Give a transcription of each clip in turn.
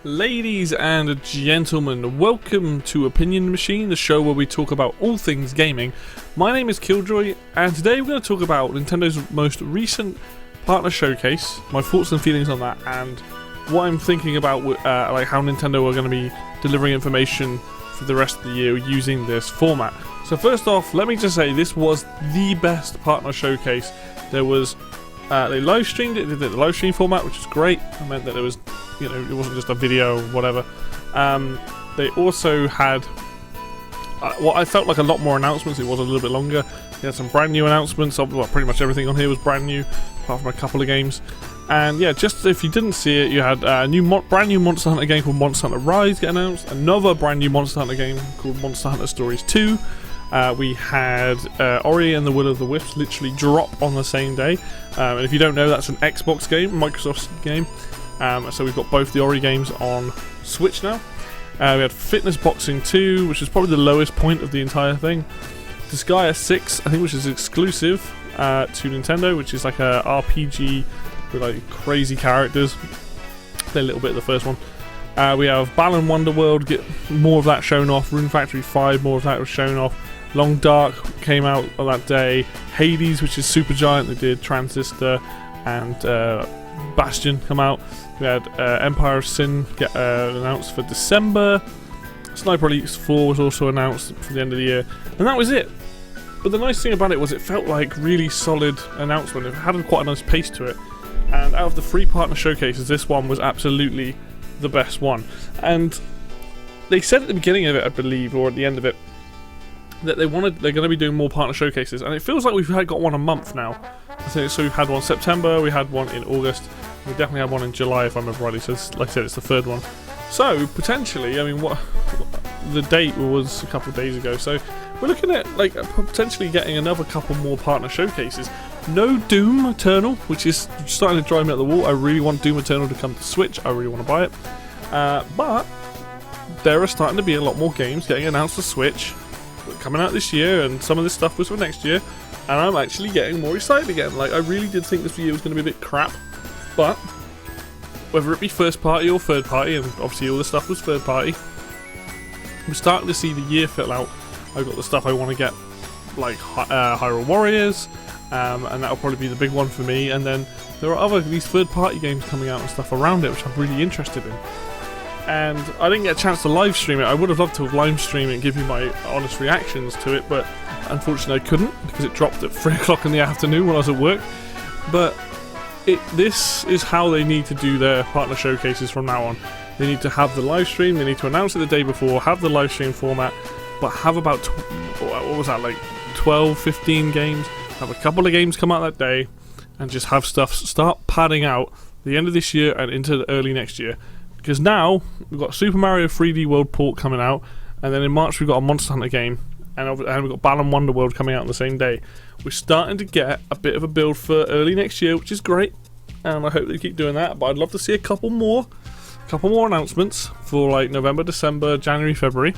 Ladies and gentlemen, welcome to Opinion Machine, the show where we talk about all things gaming. My name is Killjoy, and today we're going to talk about Nintendo's most recent partner showcase, my thoughts and feelings on that, and what I'm thinking about like how Nintendo are going to be delivering information for the rest of the year using this format. So first off, let me just say this was the best partner showcase. There was they live streamed it, they did the live stream format, which is great. It meant that it was, you know, it wasn't just a video or whatever. They also had what I felt like a lot more announcements. It was a little bit longer. They had some brand new announcements. Well, pretty much everything on here was brand new, apart from a couple of games. And yeah, just if you didn't see it, you had a brand new Monster Hunter game called Monster Hunter Rise get announced. Another brand new Monster Hunter game called Monster Hunter Stories 2. We had Ori and the Will of the Wisps literally drop on the same day. And if you don't know, that's an Xbox game, Microsoft's game. So we've got both the Ori games on Switch now. We had Fitness Boxing 2, which is probably the lowest point of the entire thing. Disgaea 6, I think, which is exclusive to Nintendo, which is like a RPG with like crazy characters. Play a little bit of the first one. We have Balan Wonderworld, get more of that shown off. Rune Factory 5, more of that was shown off. Long Dark came out on that day. Hades, which is Supergiant, they did Transistor and Bastion come out. We had Empire of Sin get announced for December. Sniper Elite 4 was also announced for the end of the year, and that was it. But the nice thing about it was it felt like really solid announcement. It had quite a nice pace to it, and out of the 3 partner showcases, this one was absolutely the best one. And they said at the beginning of it, I believe, or at the end of it, that they're going to be doing more partner showcases, and it feels like we've got one a month now. So we've had one in September, we had one in August, we definitely had one in July if I remember rightly. So like I said, it's the 3rd one. So potentially, I mean, what the date was a couple of days ago. So we're looking at like potentially getting another couple more partner showcases. No Doom Eternal, which is starting to drive me up the wall. I really want Doom Eternal to come to Switch. I really want to buy it. But there are starting to be a lot more games getting announced to Switch coming out this year, and some of this stuff was for next year, and I'm actually getting more excited again. Like, I really did think this year was going to be a bit crap, but whether it be first party or third party, and obviously all the stuff was third party, we're starting to see the year fill out. I've got the stuff I want to get, like Hyrule Warriors, and that'll probably be the big one for me, and then there are these third party games coming out and stuff around it which I'm really interested in. And I didn't get a chance to live stream it. I would have loved to have live streamed it and give you my honest reactions to it, but unfortunately I couldn't because it dropped at 3 o'clock in the afternoon when I was at work. But this is how they need to do their partner showcases from now on. They need to have the live stream, they need to announce it the day before, have the live stream format, but have about, what was that, like 12, 15 games, have a couple of games come out that day, and just have stuff start padding out the end of this year and into the early next year. Because now we've got Super Mario 3D World port coming out, and then in March we've got a Monster Hunter game, and we've got Balan Wonderworld coming out on the same day. We're starting to get a bit of a build for early next year, which is great, and I hope they keep doing that. But I'd love to see a couple more announcements for like November, December, January, February,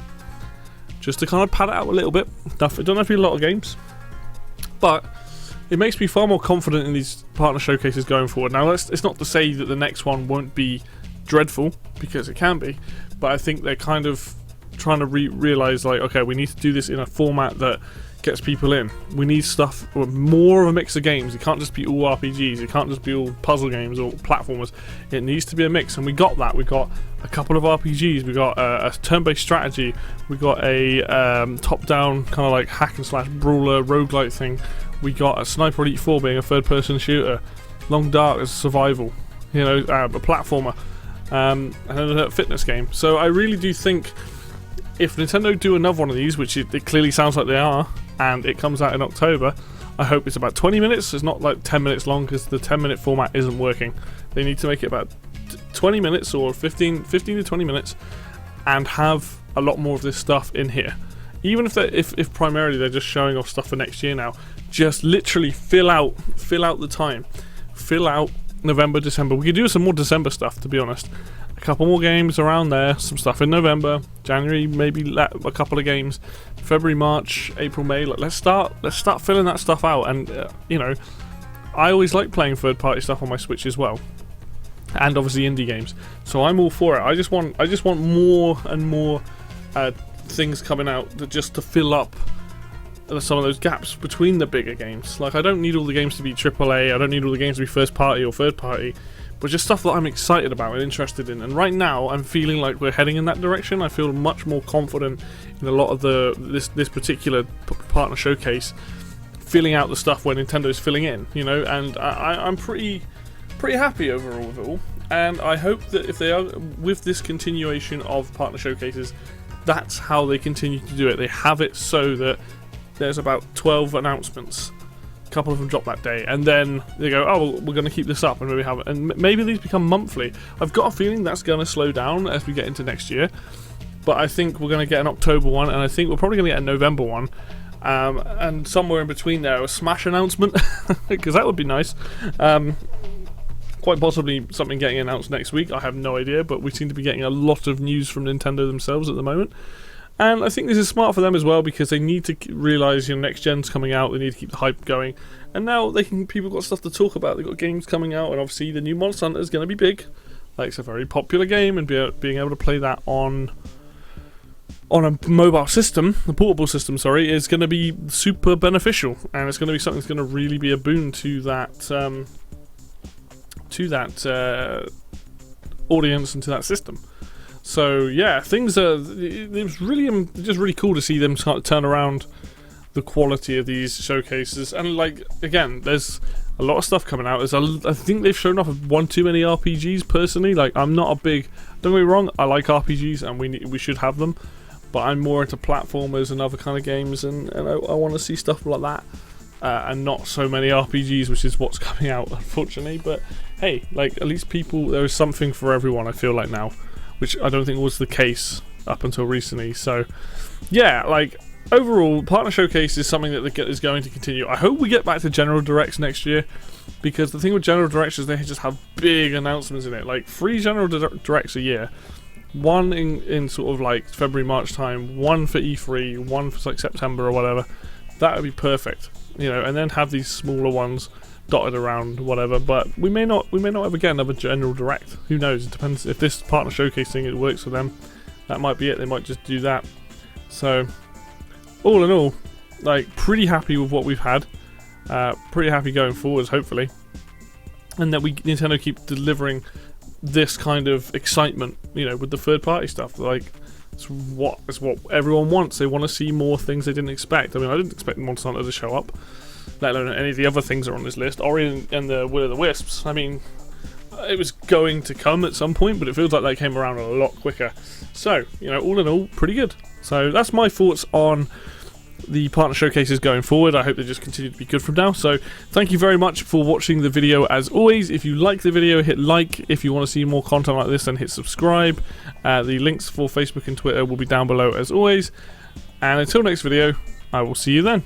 just to kind of pad it out a little bit. It don't have to be a lot of games, but it makes me far more confident in these partner showcases going forward. Now, it's not to say that the next one won't be dreadful, because it can be, but I think they're kind of trying to realize, like, okay, we need to do this in a format that gets people in. We need stuff, more of a mix of games. It can't just be all RPGs, it can't just be all puzzle games or platformers. It needs to be a mix, and we got that. We got a couple of RPGs, we got a turn-based strategy, we got a top-down kind of like hack and slash brawler roguelike thing, we got a Sniper Elite 4 being a third-person shooter, Long Dark as survival, you know, a platformer, and a fitness game. So I really do think if Nintendo do another one of these, which it clearly sounds like they are, and it comes out in October, I hope it's about 20 minutes. It's not like 10 minutes long, because the 10-minute format isn't working. They need to make it about 20 minutes or 15 to 20 minutes, and have a lot more of this stuff in here. Even if primarily they're just showing off stuff for next year now, just literally fill out the time, fill out November, December. We could do some more December stuff, to be honest. A couple more games around there, some stuff in November, January, maybe a couple of games, February, March, April, May. Let's start filling that stuff out. And you know, I always like playing third-party stuff on my Switch as well. and obviously indie games. So I'm all for it. I just want more and more things coming out that just to fill up some of those gaps between the bigger games. Like, I don't need all the games to be AAA, I don't need all the games to be first party or third party, but just stuff that I'm excited about and interested in. And right now I'm feeling like we're heading in that direction. I feel much more confident in a lot of this particular partner showcase, filling out the stuff where Nintendo's filling in, you know, and I'm pretty happy overall with it all. And I hope that if they are with this continuation of partner showcases, that's how they continue to do it. They have it so that there's about 12 announcements, a couple of them drop that day, and then they go, oh, well, we're going to keep this up, and maybe have it, and maybe these become monthly. I've got a feeling that's going to slow down as we get into next year, but I think we're going to get an October one, and I think we're probably going to get a November one, and somewhere in between there a Smash announcement, because that would be nice. Quite possibly something getting announced next week, I have no idea, but we seem to be getting a lot of news from Nintendo themselves at the moment. And I think this is smart for them as well, because they need to realise, you know, next gen's coming out, they need to keep the hype going, and now people got stuff to talk about. They've got games coming out, and obviously the new Monster Hunter is going to be big. Like, it's a very popular game, and being able to play that on a mobile system, a portable system, sorry, is going to be super beneficial, and it's going to be something that's going to really be a boon to that audience and to that system. So yeah, things are. It was really just really cool to see them turn around the quality of these showcases. And like, again, there's a lot of stuff coming out. I think they've shown off one too many RPGs. Personally, like, I'm not a big. Don't get me wrong, I like RPGs and we should have them, but I'm more into platformers and other kind of games, and I want to see stuff like that. And not so many RPGs, which is what's coming out, unfortunately. But hey, like, at least there is something for everyone, I feel like now, which I don't think was the case up until recently. So yeah, like, overall, Partner Showcase is something that is going to continue. I hope we get back to General Directs next year, because the thing with General Directs is they just have big announcements in it, like 3 General Directs a year. One in sort of like February, March time, one for E3, one for like September or whatever. That would be perfect, you know, and then have these smaller ones dotted around, whatever. But we may not ever get another General Direct. Who knows? It depends if this Partner Showcase thing, it works for them. That might be it. They might just do that. So all in all, like, pretty happy with what we've had. Pretty happy going forwards, hopefully, and that Nintendo keep delivering this kind of excitement, you know, with the third party stuff. Like, it's what everyone wants. They want to see more things they didn't expect. I mean, I didn't expect Monster Hunter to show up, let alone any of the other things that are on this list. Ori and the Will of the Wisps, I mean, it was going to come at some point, but it feels like they came around a lot quicker. So, you know, all in all, pretty good. So that's my thoughts on the partner showcases going forward. I hope they just continue to be good from now. So thank you very much for watching the video. As always, if you like the video, hit like. If you want to see more content like this, then hit subscribe. The links for Facebook and Twitter will be down below as always. And until next video, I will see you then.